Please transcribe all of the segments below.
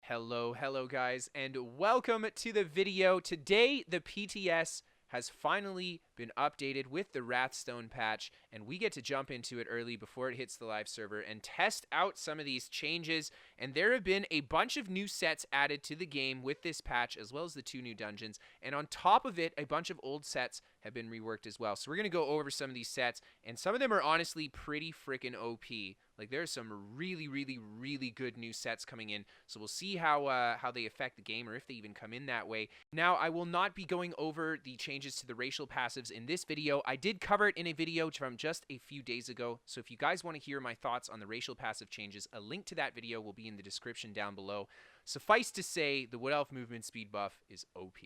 Hello guys, and welcome to the video. Today, the PTS has finally been updated with the Wrathstone patch, and we get to jump into it early before it hits the live server and test out some of these changes. And there have been a bunch of new sets added to the game with this patch, as well as the 2 new dungeons. And on top of it, a bunch of old sets have been reworked as well. So we're going to go over some of these sets, and some of them are honestly pretty freaking OP. Like, there's some really good new sets coming in, so we'll see how they affect the game, or if they even come in that way. Now, I will not be going over the changes to the racial passives in this video. I did cover it in a video from just a few days ago, so if you guys want to hear my thoughts on the racial passive changes, a link to that video will be in the description down below. Suffice to say, the Wood Elf movement speed buff is OP.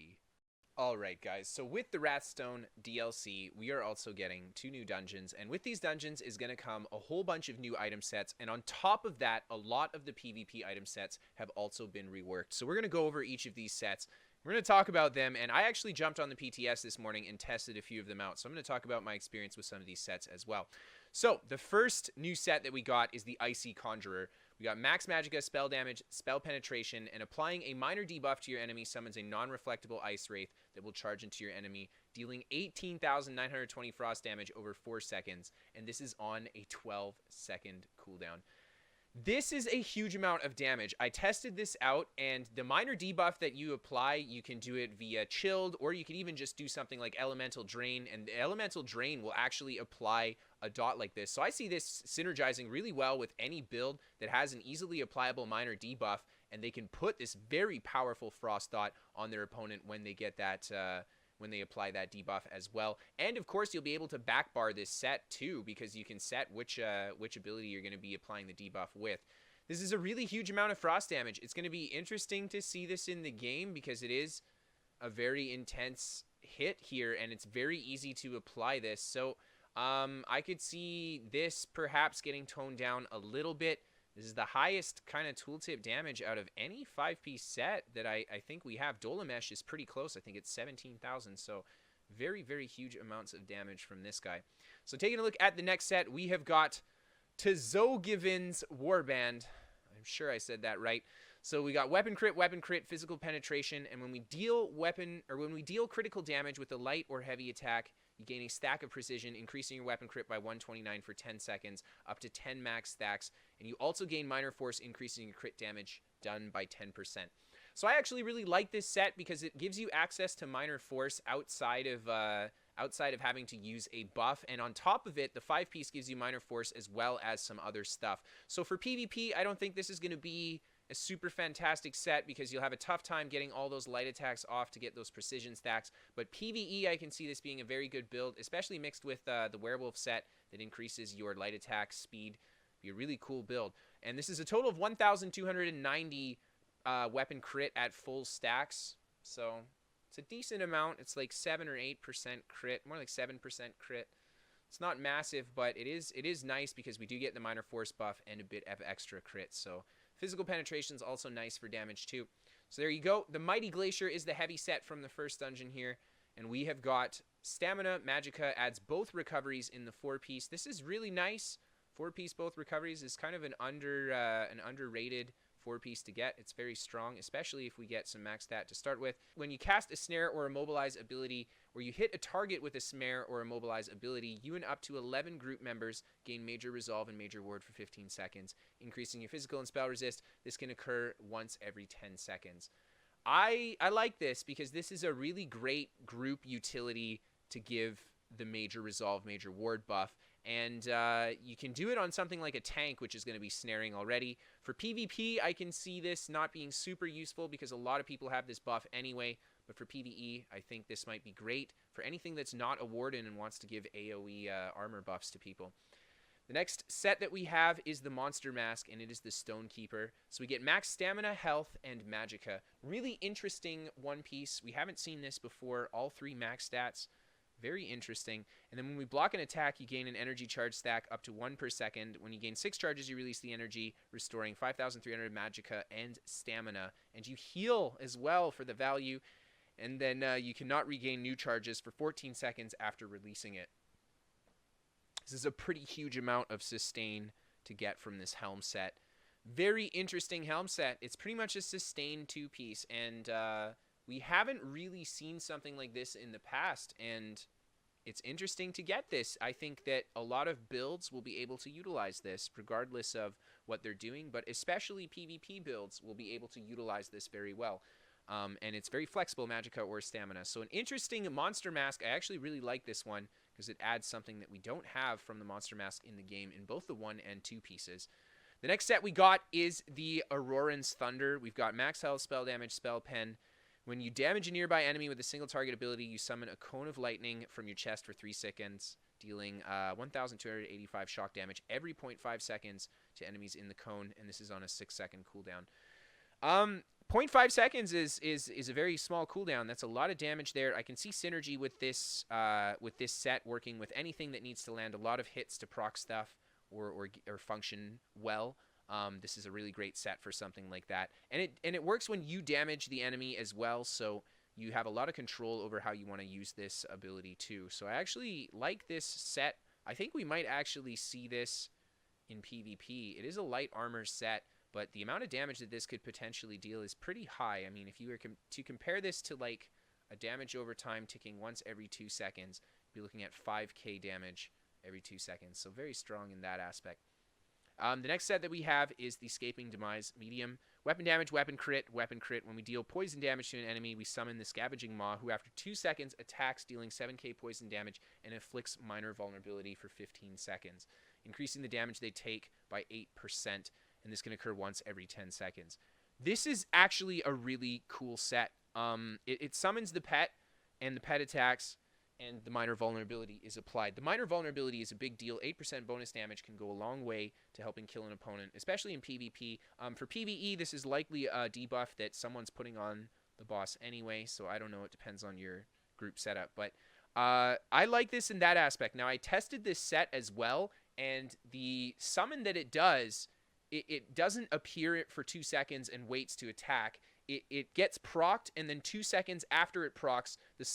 Alright guys, so with the Wrathstone DLC, we are also getting 2 new dungeons, and with these dungeons is going to come a whole bunch of new item sets, and on top of that, a lot of the PvP item sets have also been reworked. So we're going to go over each of these sets. We're going to talk about them, and I actually jumped on the PTS this morning and tested a few of them out, so I'm going to talk about my experience with some of these sets as well. So, the first new set that we got is the Icy Conjurer. We got max magicka, spell damage, spell penetration, and applying a minor debuff to your enemy summons a non-reflectable Ice Wraith that will charge into your enemy, dealing 18,920 frost damage over 4 seconds, and this is on a 12-second cooldown. This is a huge amount of damage. I tested this out, and the minor debuff that you apply, you can do it via chilled, or you can even just do something like elemental drain, and the elemental drain will actually apply a dot like this. So I see this synergizing really well with any build that has an easily applicable minor debuff, and they can put this very powerful frost dot on their opponent when they get that when they apply that debuff as well. And of course, you'll be able to backbar this set too, because you can set which ability you're going to be applying the debuff with. This is a really huge amount of frost damage. It's going to be interesting to see this in the game, because it is a very intense hit here, and it's very easy to apply this. So I could see this perhaps getting toned down a little bit. This is the highest kind of tooltip damage out of any 5-piece set that I think we have. Dolomesh is pretty close. I think it's 17,000. So very huge amounts of damage from this guy. So taking a look at the next set, we have got Tzogivin's Warband. I'm sure I said that right. So we got weapon crit, physical penetration, and when we deal critical damage with a light or heavy attack, you gain a stack of precision, increasing your weapon crit by 129 for 10 seconds, up to 10 max stacks, and you also gain minor force, increasing your crit damage done by 10%. So I actually really like this set because it gives you access to minor force outside of having to use a buff, and on top of it, the 5-piece gives you minor force as well as some other stuff. So for PvP, I don't think this is going to be a super fantastic set, because you'll have a tough time getting all those light attacks off to get those precision stacks. But PvE, I can see this being a very good build, especially mixed with the werewolf set that increases your light attack speed. Be a really cool build. And this is a total of 1,290 weapon crit at full stacks. So it's a decent amount. It's like 7 or 8% crit, more like 7% crit. It's not massive, but it is nice because we do get the minor force buff and a bit of extra crit. So physical penetration is also nice for damage too. So there you go. The Mighty Glacier is the heavy set from the first dungeon here. And we have got Stamina Magicka, adds both recoveries in the 4-piece. This is really nice. 4-piece both recoveries is kind of an underrated 4-piece to get. It's very strong, especially if we get some max stat to start with. When you cast a snare or immobilize ability, or you hit a target with a snare or immobilize ability, you and up to 11 group members gain major resolve and major ward for 15 seconds, increasing your physical and spell resist. This can occur once every 10 seconds. I like this because this is a really great group utility to give the major resolve, major ward buff. And you can do it on something like a tank, which is going to be snaring already. For PvP, I can see this not being super useful because a lot of people have this buff anyway. But for PvE, I think this might be great for anything that's not a warden and wants to give AoE armor buffs to people. The next set that we have is the Monster Mask, and it is the Stonekeeper. So we get max stamina, health, and magicka. Really interesting one piece. We haven't seen this before. All 3 max stats. Very interesting. And then when we block an attack, you gain an energy charge stack up to 1 per second. When you gain 6 charges, you release the energy, restoring 5,300 magicka and stamina. And you heal as well for the value. And then you cannot regain new charges for 14 seconds after releasing it. This is a pretty huge amount of sustain to get from this helm set. Very interesting helm set. It's pretty much a sustained two-piece, and we haven't really seen something like this in the past, and it's interesting to get this. I think that a lot of builds will be able to utilize this regardless of what they're doing, but especially PvP builds will be able to utilize this very well. And it's very flexible, Magicka or Stamina. So an interesting Monster Mask. I actually really like this one because it adds something that we don't have from the Monster Mask in the game in both the 1 and 2 pieces. The next set we got is the Auroran's Thunder. We've got max health, spell damage, spell pen. When you damage a nearby enemy with a single target ability, you summon a cone of lightning from your chest for 3 seconds, dealing 1,285 shock damage every 0.5 seconds to enemies in the cone, and this is on a 6-second cooldown. 0.5 seconds is a very small cooldown. That's a lot of damage there. I can see synergy with this set working with anything that needs to land a lot of hits to proc stuff or function well. This is a really great set for something like that, and it works when you damage the enemy as well. So you have a lot of control over how you want to use this ability too. So I actually like this set. I think we might actually see this in PvP. It is a light armor set, but the amount of damage that this could potentially deal is pretty high. I mean, if you were to compare this to like a damage over time ticking once every 2 seconds, you'd be looking at 5k damage every 2 seconds. So very strong in that aspect. The next set that we have is the Escaping Demise Medium. Weapon damage, weapon crit, weapon crit. When we deal poison damage to an enemy, we summon the Scavenging Maw, who after 2 seconds attacks, dealing 7k poison damage and inflicts minor vulnerability for 15 seconds, increasing the damage they take by 8%, and this can occur once every 10 seconds. This is actually a really cool set. It summons the pet, and the pet attacks, and the minor vulnerability is applied. The minor vulnerability is a big deal. 8% bonus damage can go a long way to helping kill an opponent, especially in PvP. For PvE, this is likely a debuff that someone's putting on the boss anyway, so I don't know. It depends on your group setup. But I like this in that aspect. Now, I tested this set as well, and the summon that it does, it doesn't appear for 2 seconds and waits to attack. It gets procced, and then 2 seconds after it procs, the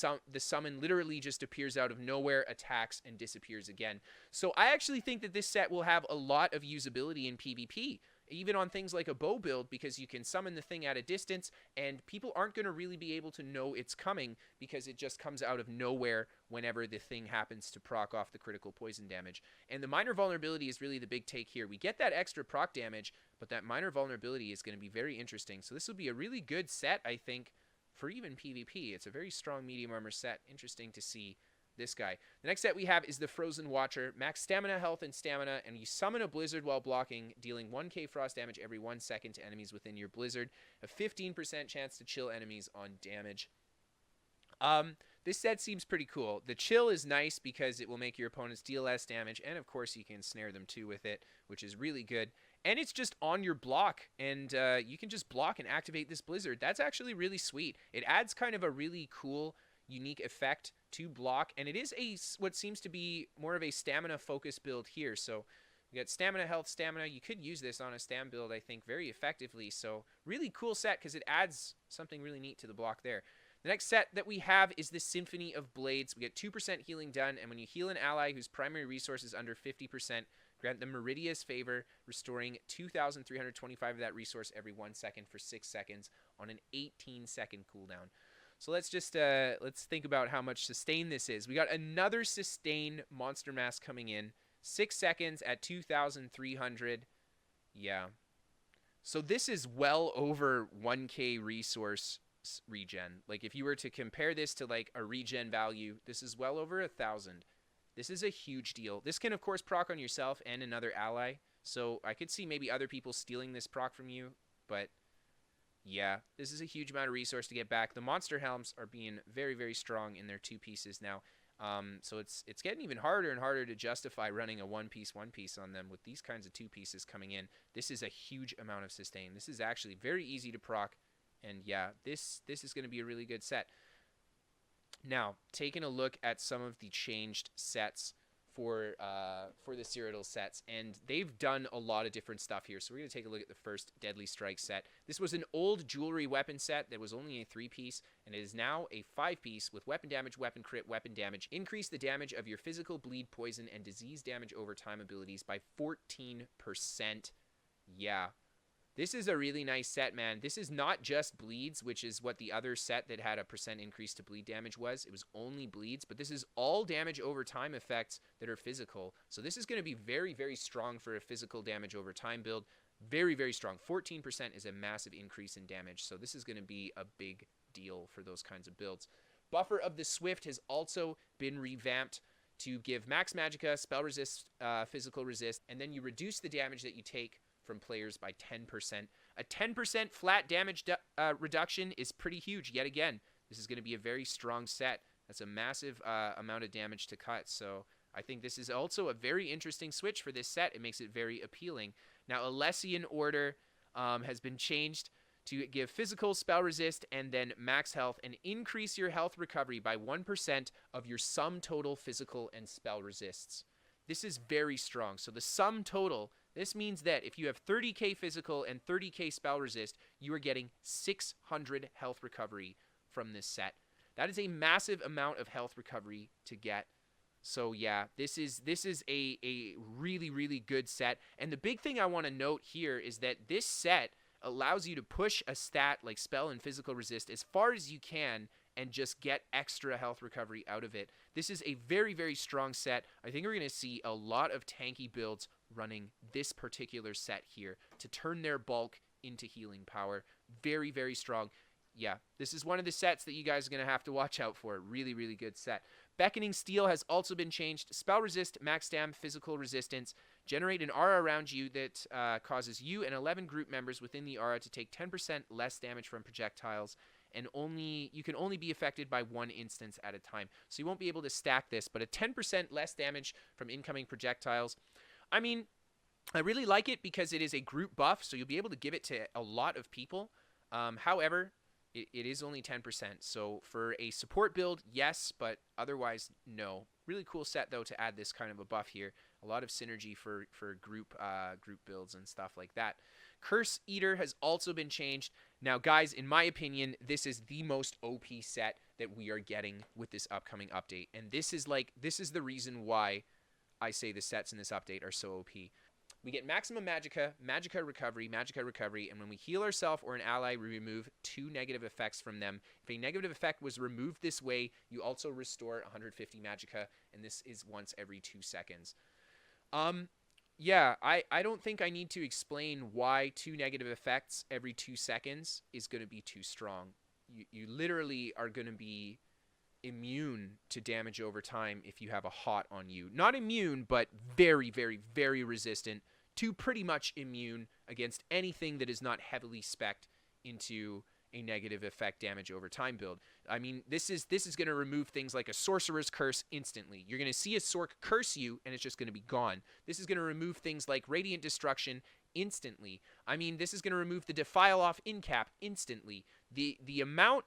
summon literally just appears out of nowhere, attacks, and disappears again. So I actually think that this set will have a lot of usability in PvP, even on things like a bow build, because you can summon the thing at a distance, and people aren't going to really be able to know it's coming because it just comes out of nowhere whenever the thing happens to proc off the critical poison damage. And the minor vulnerability is really the big take here. We get that extra proc damage, but that minor vulnerability is going to be very interesting. So this will be a really good set, I think, for even PvP. It's a very strong medium armor set. Interesting to see this guy. The next set we have is the Frozen Watcher. Max stamina, health, and stamina, and you summon a blizzard while blocking, dealing 1k frost damage every 1 second to enemies within your blizzard. A 15% chance to chill enemies on damage. This set seems pretty cool. The chill is nice because it will make your opponents deal less damage, and of course you can snare them too with it, which is really good. And it's just on your block, and you can just block and activate this blizzard. That's actually really sweet. It adds kind of a really cool, unique effect to block, and it is what seems to be more of a stamina focused build here. So we got stamina, health, stamina. You could use this on a stam build, I think, very effectively. So really cool set because it adds something really neat to the block there. The next set that we have is the Symphony of Blades. We get 2% healing done, and when you heal an ally whose primary resource is under 50%, grant them Meridia's Favor, restoring 2,325 of that resource every 1 second for 6 seconds on an 18-second cooldown. So let's just let's think about how much sustain this is. We got another sustain monster mask coming in. 6 seconds at 2,300. Yeah. So this is well over 1k resource regen. Like if you were to compare this to like a regen value, this is well over 1,000. This is a huge deal. This can of course proc on yourself and another ally. So I could see maybe other people stealing this proc from you, but yeah, this is a huge amount of resource to get back. The monster helms are being very, very strong in their 2 pieces now. So it's getting even harder and harder to justify running a one piece on them with these kinds of 2 pieces coming in. This is a huge amount of sustain. This is actually very easy to proc. And yeah, this is going to be a really good set. Now, taking a look at some of the changed sets for the Cyrodiil sets, and they've done a lot of different stuff here. So we're going to take a look at the first Deadly Strike set. This was an old jewelry weapon set that was only a 3-piece, and it is now a 5-piece with weapon damage, weapon crit, weapon damage. Increase the damage of your physical, bleed, poison, and disease damage over time abilities by 14%. Yeah. This is a really nice set, man. This is not just bleeds, which is what the other set that had a % increase to bleed damage was. It was only bleeds, but this is all damage over time effects that are physical. So this is going to be very, very strong for a physical damage over time build. Very, very strong. 14% is a massive increase in damage, so this is going to be a big deal for those kinds of builds. Buffer of the Swift has also been revamped to give max magicka, spell resist, physical resist, and then you reduce the damage that you take from players by 10%. A 10% flat damage reduction is pretty huge. Yet again, this is going to be a very strong set. That's a massive amount of damage to cut. So I think this is also a very interesting switch for this set. It makes it very appealing. Now, Alessian Order has been changed to give physical, spell resist, and then max health, and increase your health recovery by 1% of your sum total physical and spell resists. This is very strong. So the sum total, this means that if you have 30k physical and 30k spell resist, you are getting 600 health recovery from this set. That is a massive amount of health recovery to get. So yeah, this is a really, really good set. And the big thing I want to note here is that this set allows you to push a stat like spell and physical resist as far as you can and just get extra health recovery out of it. This is a very, very strong set. I think we're going to see a lot of tanky builds running this particular set here to turn their bulk into healing power. Very, very strong. Yeah, this is one of the sets that you guys are going to have to watch out for. Really, really good set. Beckoning Steel has also been changed. Spell resist, max dam, physical resistance. Generate an aura around you that causes you and 11 group members within the aura to take 10% less damage from projectiles. And you can only be affected by one instance at a time. So you won't be able to stack this, but a 10% less damage from incoming projectiles. I mean, I really like it because it is a group buff, so you'll be able to give it to a lot of people. However, it is only 10%. So for a support build, yes, but otherwise, no. Really cool set, though, to add this kind of a buff here. A lot of synergy for group builds and stuff like that. Curse Eater has also been changed. Now, guys, in my opinion, this is the most OP set that we are getting with this upcoming update. And this is the reason why I say the sets in this update are so OP. We get maximum magicka, magicka recovery, and when we heal ourselves or an ally, we remove 2 negative effects from them. If a negative effect was removed this way, you also restore 150 magicka, and this is once every 2 seconds. Yeah, I don't think I need to explain why 2 negative effects every 2 seconds is going to be too strong. You literally are going to be immune to damage over time if you have a hot on you. Not immune, but very, very, very resistant to pretty much immune against anything that is not heavily spec'd into a negative effect damage over time build. I mean, this is going to remove things like a Sorcerer's Curse instantly. You're going to see a Sorc curse you, and it's just going to be gone. This is going to remove things like Radiant Destruction instantly. I mean, this is going to remove the Defile off in cap instantly. The amount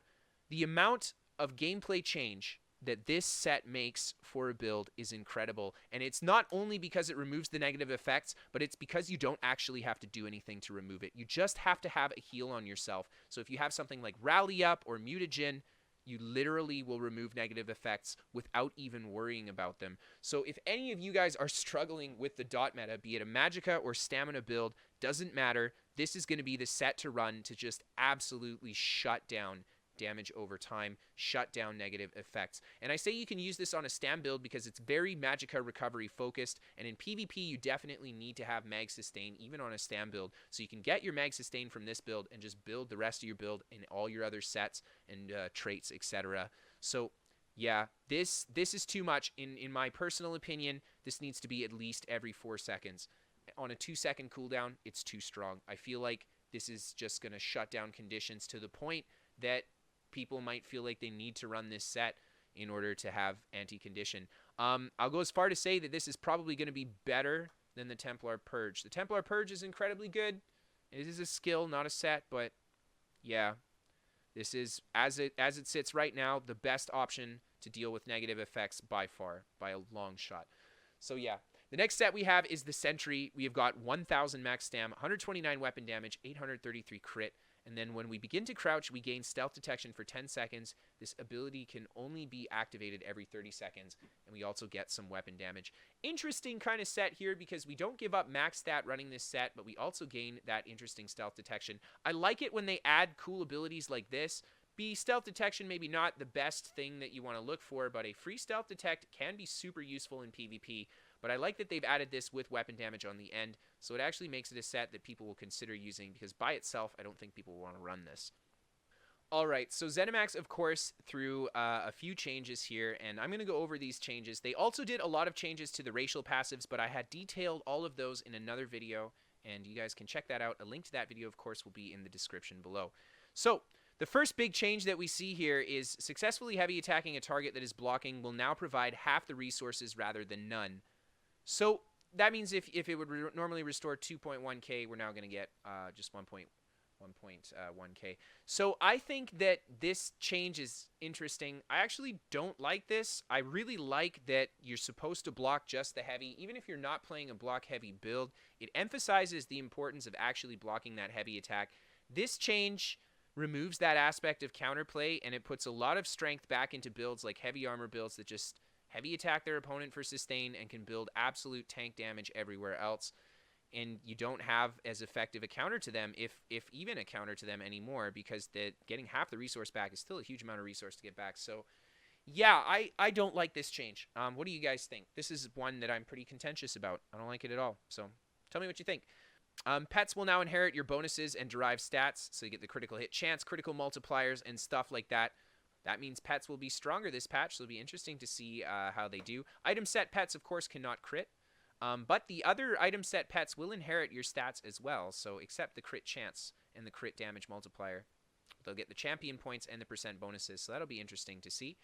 of gameplay change that this set makes for a build is incredible. And it's not only because it removes the negative effects, but it's because you don't actually have to do anything to remove it. You just have to have a heal on yourself. So if you have something like Rally Up or Mutagen, you literally will remove negative effects without even worrying about them. So if any of you guys are struggling with the dot meta, be it a magicka or stamina build, doesn't matter. This is going to be the set to run to just absolutely shut down damage over time, shut down negative effects. And I say you can use this on a stam build because it's very magicka recovery focused, and in PvP you definitely need to have mag sustain even on a stam build, so you can get your mag sustain from this build and just build the rest of your build in all your other sets and traits, etc. So yeah, this is too much. In my personal opinion, this needs to be at least every 4 seconds. On a 2-second cooldown, it's too strong. I feel like this is just going to shut down conditions to the point that people might feel like they need to run this set in order to have anti-condition. I'll go as far to say that this is probably going to be better than the Templar Purge. The Templar Purge is incredibly good. It is a skill, not a set, but yeah, this is, as it sits right now, the best option to deal with negative effects by far, by a long shot. So yeah, the next set we have is the Sentry. We have got 1,000 max stam, 129 weapon damage, 833 crit, And then when we begin to crouch, we gain stealth detection for 10 seconds. This ability can only be activated every 30 seconds, and we also get some weapon damage. Interesting kind of set here because we don't give up max stat running this set, but we also gain that interesting stealth detection. I like it when they add cool abilities like this. Stealth detection maybe not the best thing that you want to look for, but a free stealth detect can be super useful in PvP. But I like that they've added this with weapon damage on the end, so it actually makes it a set that people will consider using, because by itself, I don't think people will want to run this. Alright, so ZeniMax, of course, threw a few changes here, and I'm going to go over these changes. They also did a lot of changes to the racial passives, but I had detailed all of those in another video, and you guys can check that out. A link to that video, of course, will be in the description below. So, the first big change that we see here is successfully heavy attacking a target that is blocking will now provide half the resources rather than none. So that means if it would normally restore 2.1k, we're now going to get just 1.1k. So I think that this change is interesting. I actually don't like this. I really like that you're supposed to block just the heavy. Even if you're not playing a block heavy build, it emphasizes the importance of actually blocking that heavy attack. This change removes that aspect of counterplay, and it puts a lot of strength back into builds like heavy armor builds that just heavy attack their opponent for sustain and can build absolute tank damage everywhere else. And you don't have as effective a counter to them, if even a counter to them anymore, because getting half the resource back is still a huge amount of resource to get back. So yeah, I don't like this change. What do you guys think? This is one that I'm pretty contentious about. I don't like it at all. So tell me what you think. Pets will now inherit your bonuses and derive stats, so you get the critical hit chance, critical multipliers, and stuff like that. That means pets will be stronger this patch, so it'll be interesting to see how they do. Item set pets, of course, cannot crit, but the other item set pets will inherit your stats as well, so except the crit chance and the crit damage multiplier. They'll get the champion points and the percent bonuses, so that'll be interesting to see.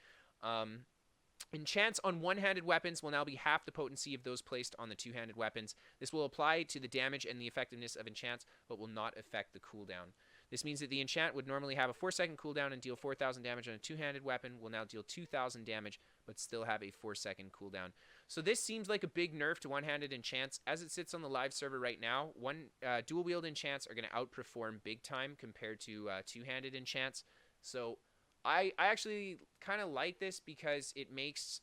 Enchants on one-handed weapons will now be half the potency of those placed on the two-handed weapons. This will apply to the damage and the effectiveness of enchants, but will not affect the cooldown. This means that the enchant would normally have a 4-second cooldown and deal 4,000 damage on a two-handed weapon, will now deal 2,000 damage, but still have a 4-second cooldown. So this seems like a big nerf to one-handed enchants. As it sits on the live server right now, dual-wield enchants are going to outperform big time compared to two-handed enchants. So I actually kind of like this because it makes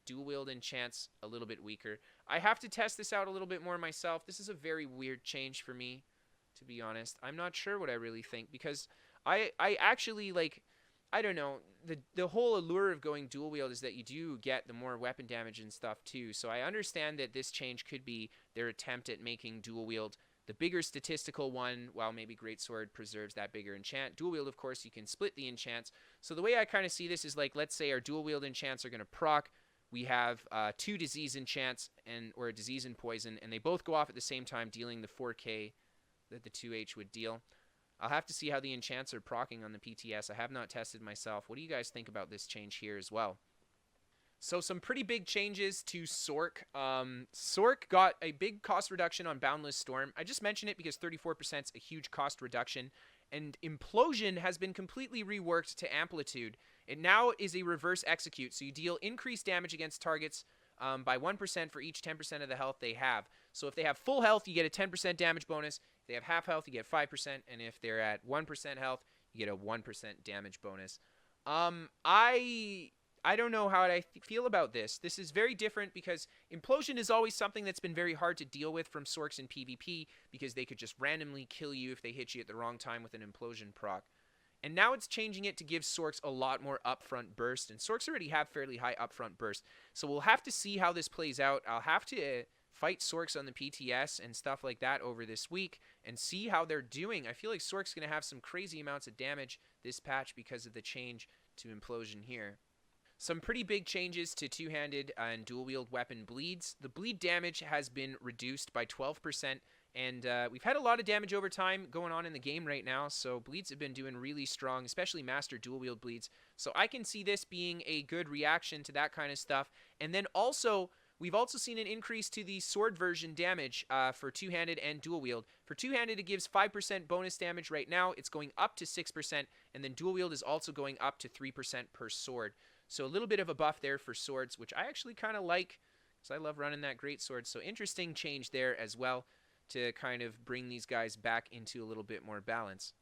dual-wield enchants a little bit weaker. I have to test this out a little bit more myself. This is a very weird change for me, to be honest. I'm not sure what I really think, because I actually, like, I don't know, the whole allure of going dual-wield is that you do get the more weapon damage and stuff too. So I understand that this change could be their attempt at making dual-wield the bigger statistical one, while maybe Greatsword preserves that bigger enchant. Dual wield, of course, you can split the enchants. So the way I kind of see this is, like, let's say our dual wield enchants are going to proc. We have 2 disease enchants or a disease and poison, and they both go off at the same time, dealing the 4k that the 2h would deal. I'll have to see how the enchants are proccing on the PTS. I have not tested myself. What do you guys think about this change here as well? So some pretty big changes to Sork. Sork got a big cost reduction on Boundless Storm. I just mentioned it because 34% is a huge cost reduction. And Implosion has been completely reworked to Amplitude. It now is a reverse execute, so you deal increased damage against targets by 1% for each 10% of the health they have. So if they have full health, you get a 10% damage bonus. If they have half health, you get 5%. And if they're at 1% health, you get a 1% damage bonus. I don't know how I feel about this. This is very different because Implosion is always something that's been very hard to deal with from Sorks in PvP, because they could just randomly kill you if they hit you at the wrong time with an Implosion proc. And now it's changing it to give Sorks a lot more upfront burst, and Sorks already have fairly high upfront burst. So we'll have to see how this plays out. I'll have to fight Sorks on the PTS and stuff like that over this week and see how they're doing. I feel like Sork's going to have some crazy amounts of damage this patch because of the change to Implosion here. Some pretty big changes to two-handed and dual-wield weapon bleeds. The bleed damage has been reduced by 12%, and we've had a lot of damage over time going on in the game right now, so bleeds have been doing really strong, especially master dual-wield bleeds. So I can see this being a good reaction to that kind of stuff. And then also, we've also seen an increase to the sword version damage for two-handed and dual-wield. For two-handed, it gives 5% bonus damage right now. It's going up to 6%, and then dual-wield is also going up to 3% per sword. So a little bit of a buff there for swords, which I actually kind of like, because I love running that greatsword. So interesting change there as well to kind of bring these guys back into a little bit more balance.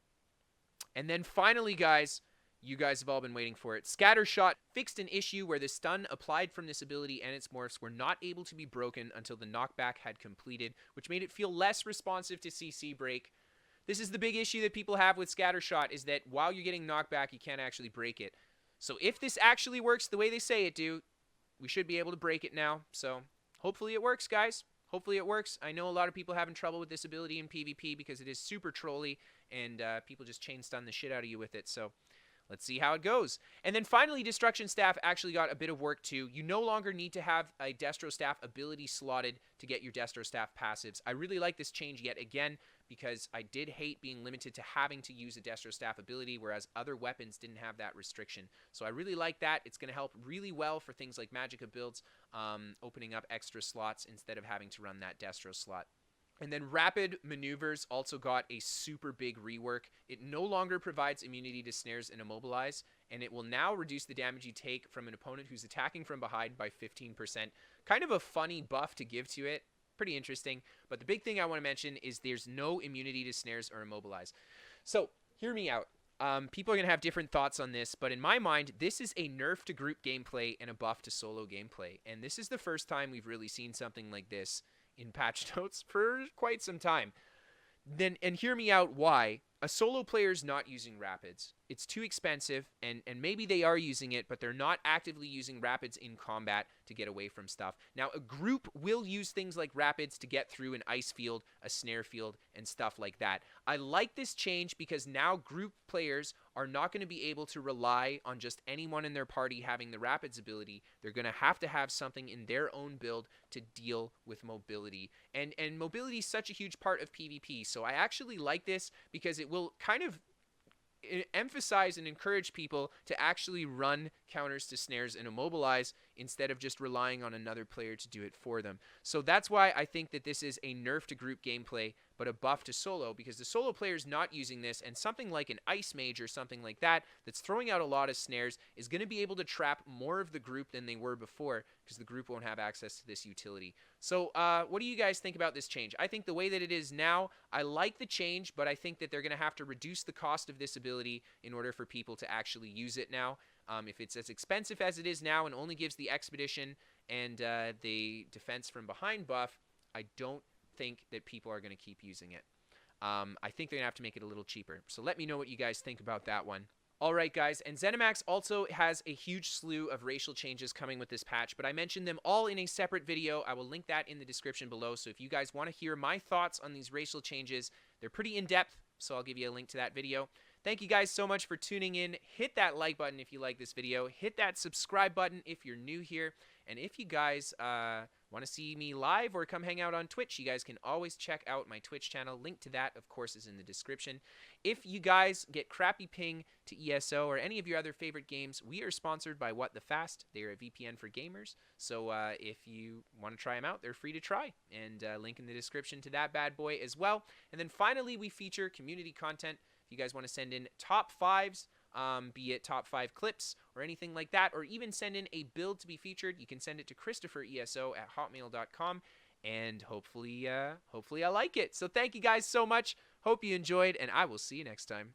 And then finally, guys, you guys have all been waiting for it. Scattershot fixed an issue where the stun applied from this ability and its morphs were not able to be broken until the knockback had completed, which made it feel less responsive to CC break. This is the big issue that people have with Scattershot, is that while you're getting knockback, you can't actually break it. So if this actually works the way they say it do, we should be able to break it now. So hopefully it works, guys. Hopefully it works. I know a lot of people having trouble with this ability in PvP because it is super trolly and people just chain stun the shit out of you with it. So let's see how it goes. And then finally, Destruction Staff actually got a bit of work too. You no longer need to have a Destro Staff ability slotted to get your Destro Staff passives. I really like this change yet again because I did hate being limited to having to use a Destro Staff ability, whereas other weapons didn't have that restriction. So I really like that. It's going to help really well for things like Magicka builds, opening up extra slots instead of having to run that Destro slot. And then Rapid Maneuvers also got a super big rework. It no longer provides immunity to snares and immobilize, and it will now reduce the damage you take from an opponent who's attacking from behind by 15%. Kind of a funny buff to give to it. Pretty interesting. But the big thing I want to mention is there's no immunity to snares or immobilize. So hear me out. People are going to have different thoughts on this, but in my mind, this is a nerf to group gameplay and a buff to solo gameplay. And this is the first time we've really seen something like this in patch notes for quite some time. And hear me out why. A solo player's not using rapids. It's too expensive, and maybe they are using it, but they're not actively using rapids in combat to get away from stuff. Now, a group will use things like rapids to get through an ice field, a snare field, and stuff like that. I like this change because now group players are not going to be able to rely on just anyone in their party having the rapids ability. They're going to have something in their own build to deal with mobility. And mobility is such a huge part of PvP, so I actually like this because it will kind of emphasize and encourage people to actually run counters to snares and immobilize instead of just relying on another player to do it for them. So that's why I think that this is a nerf to group gameplay, but a buff to solo, because the solo player is not using this, and something like an Ice Mage or something like that that's throwing out a lot of snares is going to be able to trap more of the group than they were before, because the group won't have access to this utility. So what do you guys think about this change? I think the way that it is now, I like the change, but I think that they're going to have to reduce the cost of this ability in order for people to actually use it now. If it's as expensive as it is now and only gives the Expedition and the Defense from Behind buff, I don't think that people are going to keep using it. I think they're going to have to make it a little cheaper. So let me know what you guys think about that one. Alright guys, and ZeniMax also has a huge slew of racial changes coming with this patch, but I mentioned them all in a separate video. I will link that in the description below, so if you guys want to hear my thoughts on these racial changes, they're pretty in-depth, so I'll give you a link to that video. Thank you guys so much for tuning in. Hit that like button if you like this video. Hit that subscribe button if you're new here. And if you guys want to see me live or come hang out on Twitch, you guys can always check out my Twitch channel. Link to that, of course, is in the description. If you guys get crappy ping to ESO or any of your other favorite games, we are sponsored by What the Fast. They're a VPN for gamers. So if you want to try them out, they're free to try. And link in the description to that bad boy as well. And then finally, we feature community content. If you guys want to send in top 5s, be it top 5 clips or anything like that, or even send in a build to be featured, you can send it to KristoferESO@hotmail.com, and hopefully I like it. So thank you guys so much. Hope you enjoyed, and I will see you next time.